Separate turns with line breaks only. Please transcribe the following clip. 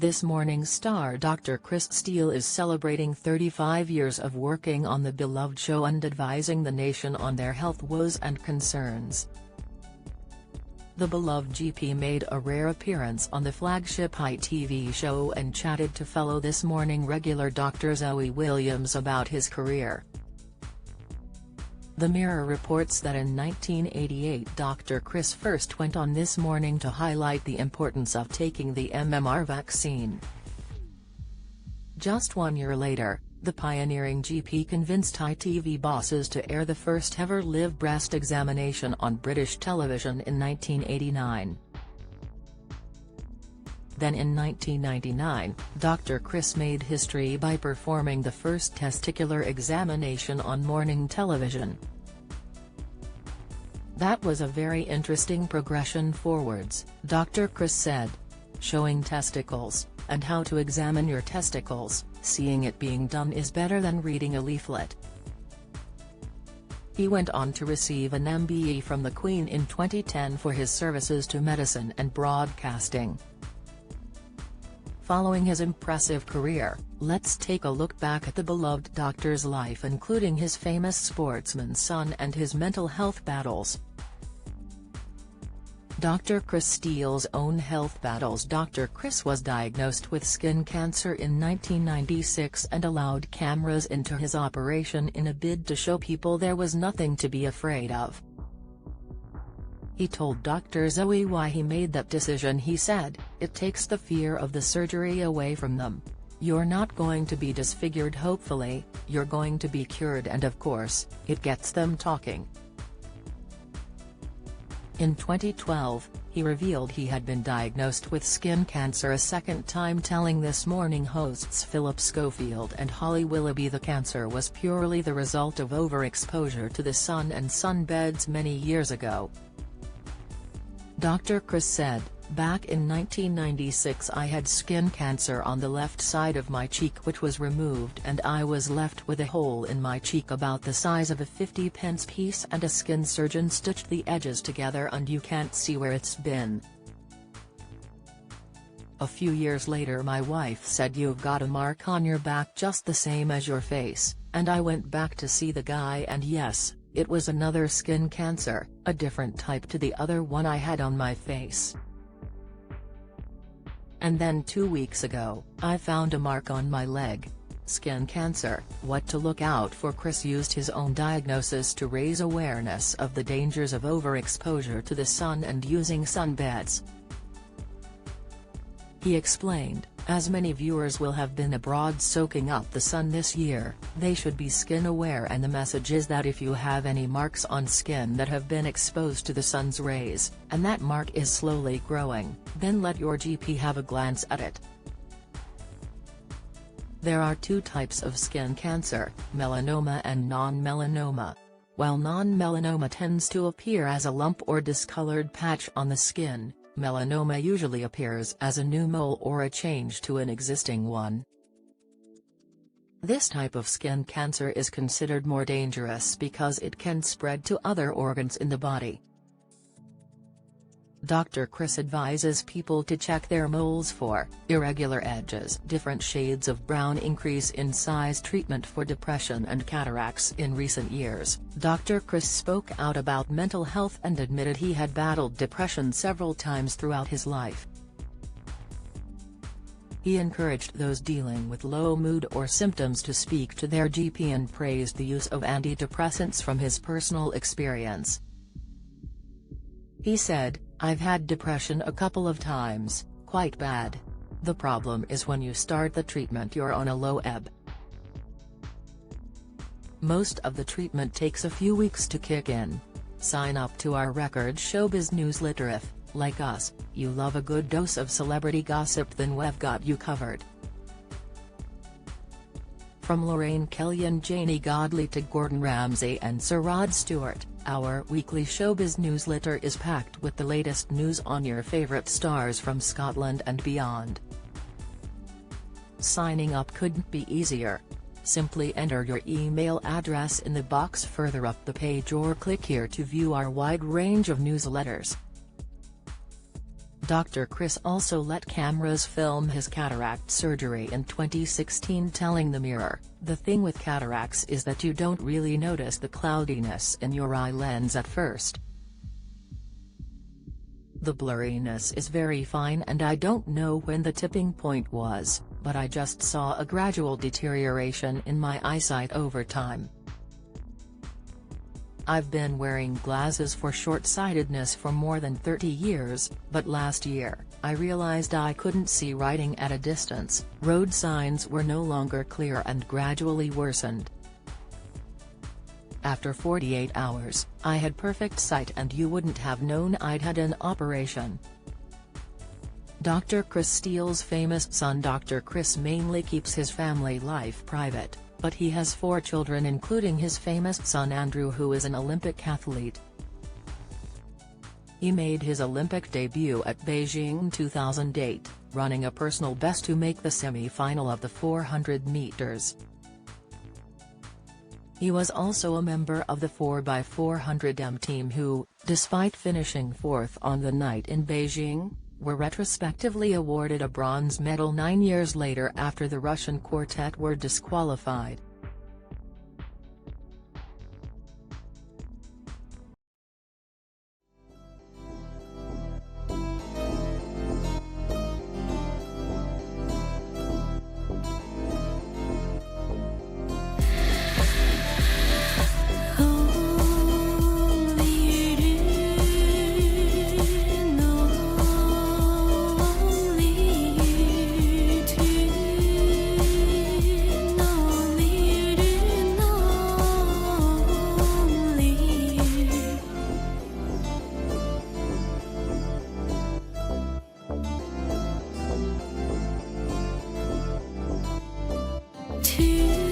This Morning star Dr. Chris Steele is celebrating 35 years of working on the beloved show and advising the nation on their health woes and concerns. The beloved GP made a rare appearance on the flagship ITV show and chatted to fellow This Morning regular Dr. Zoe Williams about his career. The Mirror reports that in 1988 Dr. Chris first went on This Morning to highlight the importance of taking the MMR vaccine. Just 1 year later, the pioneering GP convinced ITV bosses to air the first ever live breast examination on British television in 1989. Then in 1999, Dr. Chris made history by performing the first testicular examination on morning television. That was a very interesting progression forwards, Dr. Chris said. Showing testicles, and how to examine your testicles, seeing it being done is better than reading a leaflet. He went on to receive an MBE from the Queen in 2010 for his services to medicine and broadcasting. Following his impressive career, let's take a look back at the beloved doctor's life, including his famous sportsman son and his mental health battles. Dr. Chris Steele's own health battles. Dr. Chris was diagnosed with skin cancer in 1996 and allowed cameras into his operation in a bid to show people there was nothing to be afraid of. He told Dr. Zoe why he made that decision. He said, "It takes the fear of the surgery away from them. You're not going to be disfigured, hopefully, you're going to be cured, and of course, it gets them talking." In 2012, he revealed he had been diagnosed with skin cancer a second time, telling This Morning hosts Philip Schofield and Holly Willoughby the cancer was purely the result of overexposure to the sun and sunbeds many years ago. Dr. Chris said, "Back in 1996 I had skin cancer on the left side of my cheek, which was removed, and I was left with a hole in my cheek about the size of a 50-pence piece, and a skin surgeon stitched the edges together and you can't see where it's been. A few years later my wife said, 'You've got a mark on your back just the same as your face,' and I went back to see the guy, and yes, it was another skin cancer, a different type to the other one I had on my face. And then 2 weeks ago, I found a mark on my leg. Skin cancer, what to look out for." Chris used his own diagnosis to raise awareness of the dangers of overexposure to the sun and using sunbeds. He explained, "As many viewers will have been abroad soaking up the sun this year, they should be skin aware, and the message is that if you have any marks on skin that have been exposed to the sun's rays, and that mark is slowly growing, then let your GP have a glance at it." There are two types of skin cancer, melanoma and non-melanoma. While non-melanoma tends to appear as a lump or discolored patch on the skin, melanoma usually appears as a new mole or a change to an existing one. This type of skin cancer is considered more dangerous because it can spread to other organs in the body. Dr. Chris advises people to check their moles for irregular edges, different shades of brown, increase in size, treatment for depression and cataracts. In recent years, Dr. Chris spoke out about mental health and admitted he had battled depression several times throughout his life. He encouraged those dealing with low mood or symptoms to speak to their GP and praised the use of antidepressants from his personal experience. He said, "I've had depression a couple of times, quite bad. The problem is when you start the treatment you're on a low ebb. Most of the treatment takes a few weeks to kick in. Sign up to our Record Showbiz newsletter if, like us, you love a good dose of celebrity gossip, then we've got you covered." From Lorraine Kelly and Janie Godley to Gordon Ramsay and Sir Rod Stewart, our weekly showbiz newsletter is packed with the latest news on your favorite stars from Scotland and beyond. Signing up couldn't be easier. Simply enter your email address in the box further up the page or click here to view our wide range of newsletters. Dr. Chris also let cameras film his cataract surgery in 2016, telling the Mirror, "The thing with cataracts is that you don't really notice the cloudiness in your eye lens at first. The blurriness is very fine and I don't know when the tipping point was, but I just saw a gradual deterioration in my eyesight over time. I've been wearing glasses for short-sightedness for more than 30 years, but last year, I realized I couldn't see writing at a distance, road signs were no longer clear and gradually worsened. After 48 hours, I had perfect sight and you wouldn't have known I'd had an operation." Dr. Chris Steele's famous son Dr. Chris mainly keeps his family life private, but he has 4 children including his famous son Andrew, who is an Olympic athlete. He made his Olympic debut at Beijing 2008, running a personal best to make the semi-final of the 400 meters. He was also a member of the 4x400m team who, despite finishing 4th on the night in Beijing, were retrospectively awarded a bronze medal 9 years later after the Russian quartet were disqualified.
To